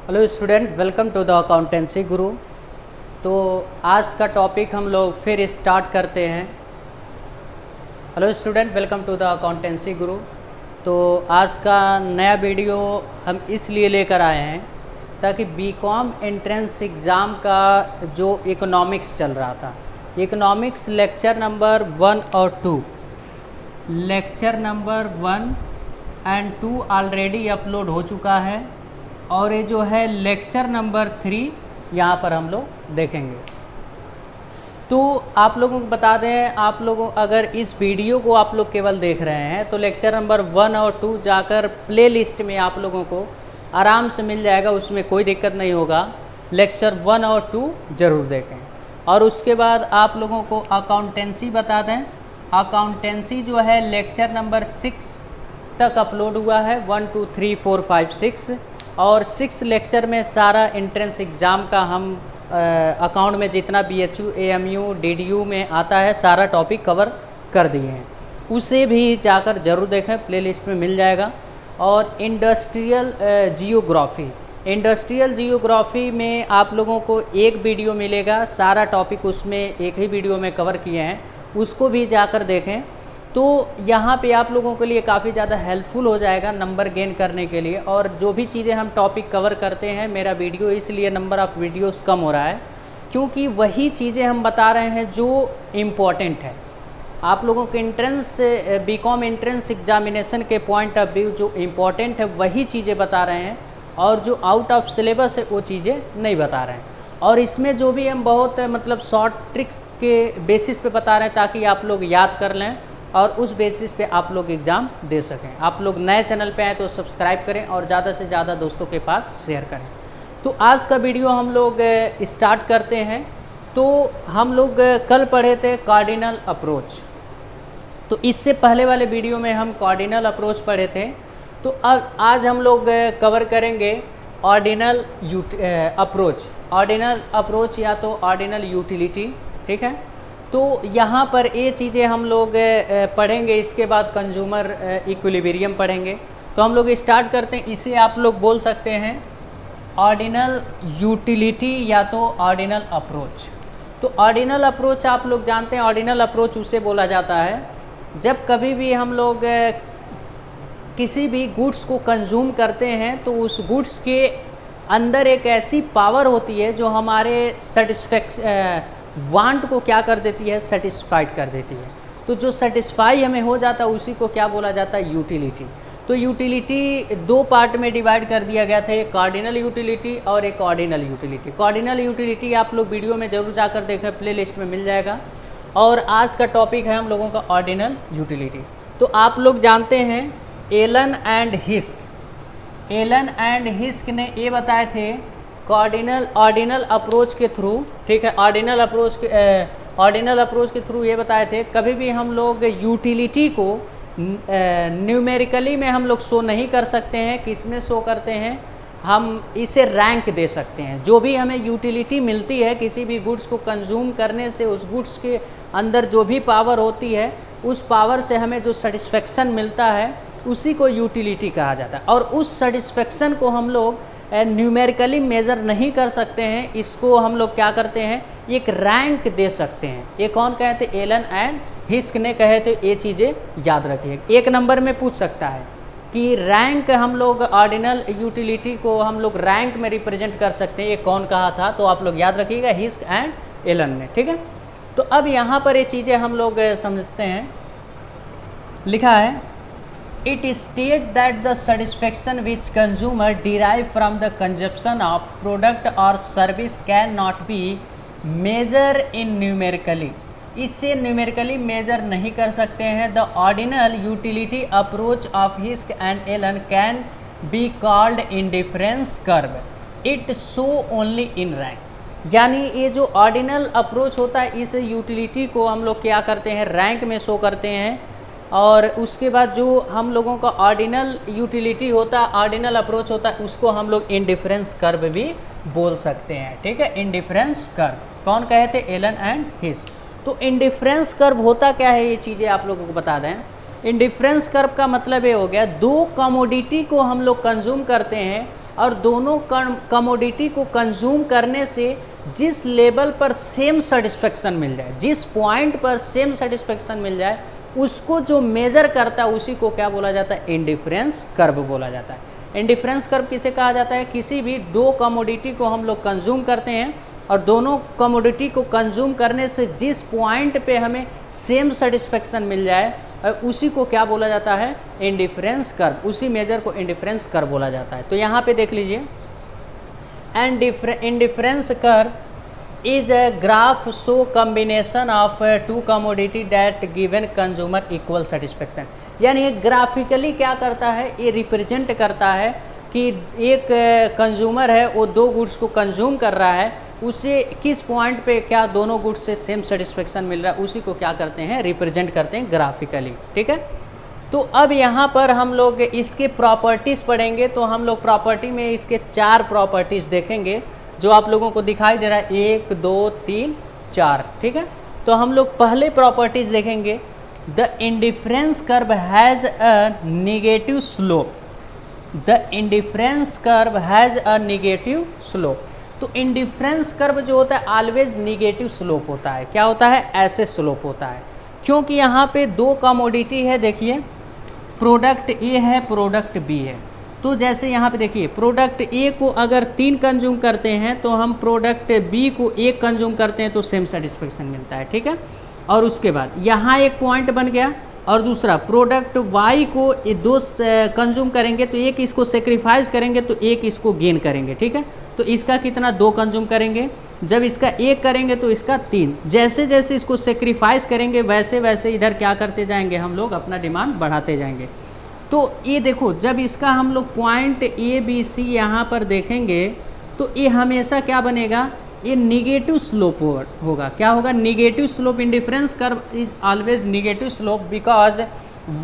Hello student, welcome to the accountancy guru. तो आज का टॉपिक हम लोग फिर स्टार्ट करते हैं। Hello student, welcome to the accountancy guru. तो आज का नया वीडियो हम इसलिए लेकर आए हैं ताकि बीकॉम एंट्रेंस एग्ज़ाम का जो इकोनॉमिक्स चल रहा था, इकोनॉमिक्स लेक्चर नंबर 1 और 2, lecture number 1 and 2 already upload हो चुका है और ये जो है लेक्चर नंबर 3 यहाँ पर हम लोग देखेंगे। तो आप लोगों को बता दें, आप लोगों अगर इस वीडियो को आप लोग केवल देख रहे हैं तो लेक्चर नंबर 1 और 2 जाकर प्लेलिस्ट में आप लोगों को आराम से मिल जाएगा, उसमें कोई दिक्कत नहीं होगा। लेक्चर 1 और 2 ज़रूर देखें। और उसके बाद आप लोगों को अकाउंटेंसी बता दें, अकाउंटेंसी जो है लेक्चर नंबर 6 तक अपलोड हुआ है, 1 2 3 4 5 6, और 6 लेक्चर में सारा एंट्रेंस एग्ज़ाम का हम अकाउंट में जितना BHU, AMU, DDU में आता है सारा टॉपिक कवर कर दिए हैं। उसे भी जाकर ज़रूर देखें, प्लेलिस्ट में मिल जाएगा। और इंडस्ट्रियल जियोग्राफी, इंडस्ट्रियल जियोग्राफी में आप लोगों को एक वीडियो मिलेगा, सारा टॉपिक उसमें एक ही वीडियो में कवर किए हैं, उसको भी जाकर देखें। तो यहाँ पे आप लोगों के लिए काफ़ी ज़्यादा हेल्पफुल हो जाएगा नंबर गेन करने के लिए। और जो भी चीज़ें हम टॉपिक कवर करते हैं, मेरा वीडियो इसलिए नंबर ऑफ़ वीडियोस कम हो रहा है क्योंकि वही चीज़ें हम बता रहे हैं जो इम्पॉर्टेंट है आप लोगों के एंट्रेंस बीकॉम एंट्रेंस एग्जामिनेशन के पॉइंट ऑफ व्यू। जो इम्पॉर्टेंट है वही चीज़ें बता रहे हैं और जो आउट ऑफ सिलेबस है वो चीज़ें नहीं बता रहे हैं। और इसमें जो भी हम बहुत मतलब शॉर्ट ट्रिक्स के बेसिस पे बता रहे हैं ताकि आप लोग याद कर लें और उस बेसिस पे आप लोग एग्ज़ाम दे सकें। आप लोग नए चैनल पे आए तो सब्सक्राइब करें और ज़्यादा से ज़्यादा दोस्तों के पास शेयर करें। तो आज का वीडियो हम लोग स्टार्ट करते हैं। तो हम लोग कल पढ़े थे कार्डिनल अप्रोच, तो इससे पहले वाले वीडियो में हम कार्डिनल अप्रोच पढ़े थे। तो अब आज हम लोग कवर करेंगे ऑर्डिनल अप्रोच, ऑर्डिनल अप्रोच या तो ऑर्डिनल यूटिलिटी, ठीक है। तो यहाँ पर ये चीज़ें हम लोग पढ़ेंगे, इसके बाद कंज्यूमर इक्विलिब्रियम पढ़ेंगे। तो हम लोग स्टार्ट करते हैं। इसे आप लोग बोल सकते हैं ऑर्डिनल यूटिलिटी या तो ऑर्डिनल अप्रोच। तो ऑर्डिनल अप्रोच आप लोग जानते हैं, ऑर्डिनल अप्रोच उसे बोला जाता है जब कभी भी हम लोग किसी भी गुड्स को कंज्यूम करते हैं तो उस गुड्स के अंदर एक ऐसी पावर होती है जो हमारे वांट को क्या कर देती है, सेटिस्फाइड कर देती है। तो जो सेटिस्फाई हमें हो जाता है उसी को क्या बोला जाता है, यूटिलिटी। तो यूटिलिटी दो पार्ट में डिवाइड कर दिया गया था, एक कार्डिनल यूटिलिटी और एक ऑर्डिनल यूटिलिटी। कार्डिनल यूटिलिटी आप लोग वीडियो में ज़रूर जाकर देखें, प्लेलिस्ट में मिल जाएगा। और आज का टॉपिक है हम लोगों का ऑर्डिनल यूटिलिटी। तो आप लोग जानते हैं एलन एंड हिस्क, एलन एंड हिस्क ने ये बताए थे ऑर्डिनल अप्रोच के थ्रू, ठीक है, ऑर्डिनल अप्रोच के थ्रू ये बताए थे कभी भी हम लोग यूटिलिटी को न्यूमेरिकली में हम लोग शो नहीं कर सकते हैं। किस में शो करते हैं, हम इसे रैंक दे सकते हैं। जो भी हमें यूटिलिटी मिलती है किसी भी गुड्स को कंज्यूम करने से, उस गुड्स के अंदर जो भी पावर होती है उस पावर से हमें जो सेटिस्फेक्शन मिलता है उसी को यूटिलिटी कहा जाता है। और उस सेटिस्फेक्शन को हम लोग न्यूमेरिकली मेज़र नहीं कर सकते हैं, इसको हम लोग क्या करते हैं, एक रैंक दे सकते हैं। ये कौन कहे थे, एलन एंड हिस्क ने कहे थे। ये चीज़ें याद रखिए, एक नंबर में पूछ सकता है कि रैंक हम लोग ऑर्डिनल यूटिलिटी को हम लोग रैंक में रिप्रेजेंट कर सकते हैं, ये कौन कहा था। तो आप लोग याद रखिएगा, हिस्क एंड एलन ने, ठीक है। तो अब यहाँ पर ये चीज़ें हम लोग समझते हैं। लिखा है It states that the satisfaction which consumer derive from the consumption of product or service cannot be measured in numerically. इससे न्यूमेरिकली मेजर नहीं कर सकते हैं। The ordinal utility approach of Hisk and Allen can be called indifference curve. It show only in rank. यानी ये जो ordinal approach होता है इस यूटिलिटी को हम लोग क्या करते हैं, रैंक में शो करते हैं। और उसके बाद जो हम लोगों का ऑर्डिनल यूटिलिटी होता है, ऑर्डिनल अप्रोच होता है, उसको हम लोग इंडिफरेंस कर्व भी बोल सकते हैं, ठीक है। इंडिफरेंस कर्व कौन कहे थे, एलन एंड हिस्क। तो इंडिफरेंस कर्व होता क्या है, ये चीज़ें आप लोगों को बता दें। इंडिफरेंस कर्व का मतलब ये हो गया, दो कमोडिटी को हम लोग कंज्यूम करते हैं और दोनों कमोडिटी को कंज्यूम करने से जिस लेवल पर सेम सेटिस्फेक्शन मिल जाए, जिस पॉइंट पर सेम सेटिस्फेक्शन मिल जाए, उसको जो मेज़र करता है उसी को क्या बोला जाता है? इंडिफरेंस कर्व बोला जाता है। इंडिफरेंस कर्व किसे कहा जाता है? किसी भी दो कमोडिटी को हम लोग कंज्यूम करते हैं और दोनों कमोडिटी को कंज्यूम करने से जिस पॉइंट पे हमें सेम सेटिस्फेक्शन मिल जाए उसी को क्या बोला जाता है? Indifference curve. उसी मेजर को इंडिफरेंस कर्व बोला जाता है। तो यहाँ पे देख लीजिए, and indifference curve is a graph show combination of two commodity that given consumer equal satisfaction. यानी ये ग्राफिकली क्या करता है? ये रिप्रेजेंट करता है कि एक कंज्यूमर है, वो दो गुड्स को कंज्यूम कर रहा है, उसे किस पॉइंट पे क्या दोनों गुड्स से सेम सेटिस्फेक्शन मिल रहा है, उसी को क्या करते हैं? रिप्रेजेंट करते हैं ग्राफिकली। ठीक है, तो अब यहाँ पर हम लोग इसके प्रॉपर्टीज़ पढ़ेंगे। तो हम लोग प्रॉपर्टी में इसके 4 प्रॉपर्टीज़ देखेंगे जो आप लोगों को दिखाई दे रहा है, 1 2 3 4। ठीक है, तो हम लोग पहले प्रॉपर्टीज़ देखेंगे। The indifference curve has a negative slope. The indifference curve has a negative slope. तो इंडिफरेंस कर्व जो होता है ऑलवेज निगेटिव स्लोप होता है। क्या होता है? ऐसे स्लोप होता है, क्योंकि यहाँ पे दो कमोडिटी है। देखिए, प्रोडक्ट ए है, प्रोडक्ट बी है। तो जैसे यहाँ पे देखिए, प्रोडक्ट ए को अगर 3 कंज्यूम करते हैं तो हम प्रोडक्ट बी को 1 कंज्यूम करते हैं तो सेम सेटिस्फेक्शन मिलता है। ठीक है, और उसके बाद यहाँ एक पॉइंट बन गया, और दूसरा प्रोडक्ट वाई को 2 कंज्यूम करेंगे तो 1 इसको सेक्रीफाइस करेंगे तो 1 इसको गेन करेंगे। ठीक है, तो इसका कितना? 2 कंज्यूम करेंगे। जब इसका 1 करेंगे तो इसका 3। जैसे जैसे इसको सेक्रीफाइस करेंगे वैसे वैसे इधर क्या करते जाएंगे? हम लोग अपना डिमांड बढ़ाते जाएंगे। तो ये देखो, जब इसका हम लोग पॉइंट ए बी सी यहाँ पर देखेंगे तो ये हमेशा क्या बनेगा? ये निगेटिव स्लोप होगा। क्या होगा? Negative slope. Indifference curve is always negative slope because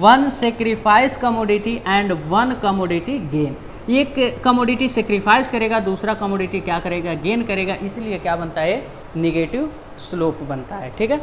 1 sacrifice commodity and 1 commodity gain. एक कमोडिटी सेक्रीफाइस करेगा, दूसरा कमोडिटी क्या करेगा? गेन करेगा। इसलिए क्या बनता है? निगेटिव स्लोप बनता है। ठीक है,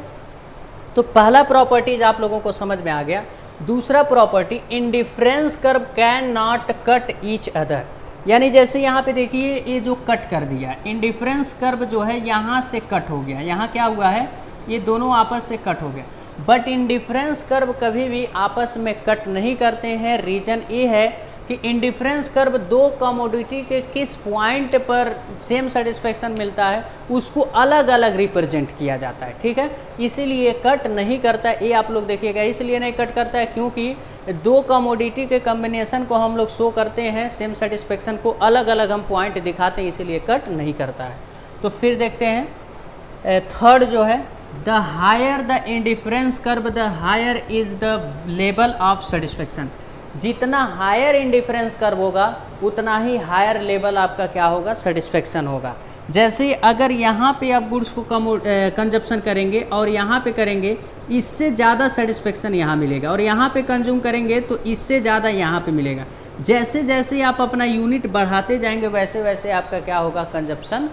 तो पहला प्रॉपर्टीज आप लोगों को समझ में आ गया। दूसरा property, indifference curve can not cut each other. यानी जैसे यहाँ पे देखिए, ये जो कट कर दिया, इंडिफरेंस कर्व जो है यहाँ से कट हो गया। यहाँ क्या हुआ है? ये दोनों आपस से कट हो गया। बट इंडिफरेंस कर्व कभी भी आपस में कट नहीं करते हैं। रीजन ये है कि इंडिफरेंस कर्व दो कमोडिटी के किस पॉइंट पर सेम सेटिस्फेक्शन मिलता है उसको अलग अलग रिप्रेजेंट किया जाता है। ठीक है, इसीलिए कट नहीं करता है। ये आप लोग देखिएगा, इसलिए नहीं कट करता है क्योंकि दो कमोडिटी के कम्बिनेशन को हम लोग शो करते हैं, सेम सेटिस्फेक्शन को अलग अलग हम पॉइंट दिखाते हैं, इसीलिए कट नहीं करता है। तो फिर देखते हैं थर्ड जो है, the higher the indifference curve the higher is the level of satisfaction. जितना हायर इंडिफरेंस कर्व होगा उतना ही हायर लेवल आपका क्या होगा? सेटिस्फेक्शन होगा। जैसे अगर यहाँ पे आप गुड्स को कंजप्शन करेंगे और यहाँ पे करेंगे, इससे ज़्यादा सेटिस्फेक्शन यहाँ मिलेगा, और यहाँ पे कंज्यूम करेंगे तो इससे ज़्यादा यहाँ पे मिलेगा। जैसे जैसे आप अपना यूनिट बढ़ाते जाएंगे वैसे वैसे आपका क्या होगा? कंजप्शन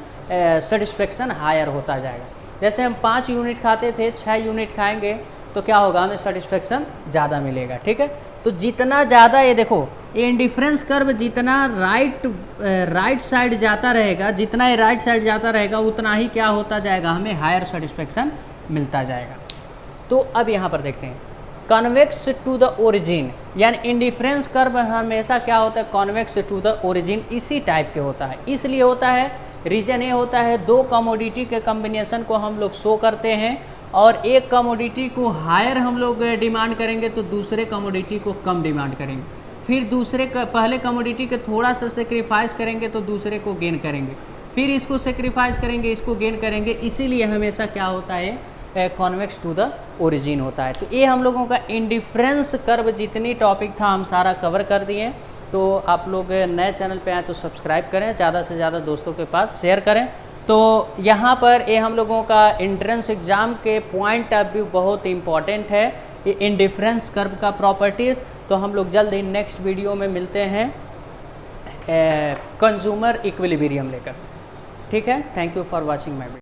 सेटिस्फेक्शन हायर होता जाएगा। जैसे हम 5 यूनिट खाते थे, 6 यूनिट खाएंगे तो क्या होगा? हमें सेटिस्फेक्शन ज़्यादा मिलेगा। ठीक है, तो जितना ज़्यादा ये देखो, ये इंडिफरेंस कर्व जितना राइट साइड जाता रहेगा, जितना ये राइट साइड जाता रहेगा उतना ही क्या होता जाएगा? हमें हायर सेटिस्फेक्शन मिलता जाएगा। तो अब यहाँ पर देखते हैं, कॉन्वेक्स टू द ओरिजिन, यानी इंडिफरेंस कर्व हमेशा क्या होता है? कॉन्वेक्स टू द ओरिजिन इसी टाइप के होता है। इसलिए होता है, रीजन ये होता है, दो कमोडिटी के कम्बिनेशन को हम लोग शो करते हैं और एक कमोडिटी को हायर हम लोग डिमांड करेंगे तो दूसरे कमोडिटी को कम डिमांड करेंगे, फिर पहले कमोडिटी के थोड़ा सा सेक्रीफाइस करेंगे तो दूसरे को गेन करेंगे, फिर इसको सेक्रीफाइस करेंगे, इसको गेन करेंगे। इसीलिए हमेशा क्या होता है? कॉन्वेक्स टू द ओरिजिन होता है। तो ये हम लोगों का इंडिफरेंस कर्व जितनी टॉपिक था हम सारा कवर कर दिए। तो आप लोग नए चैनल पे आए तो सब्सक्राइब करें, ज़्यादा से ज़्यादा दोस्तों के पास शेयर करें। तो यहाँ पर ये हम लोगों का एंट्रेंस एग्ज़ाम के पॉइंट ऑफ व्यू बहुत इंपॉर्टेंट है, ये इंडिफरेंस कर्व का प्रॉपर्टीज़। तो हम लोग जल्द ही नेक्स्ट वीडियो में मिलते हैं कंज्यूमर इक्विलिब्रियम लेकर। ठीक है, thank you for watching my video.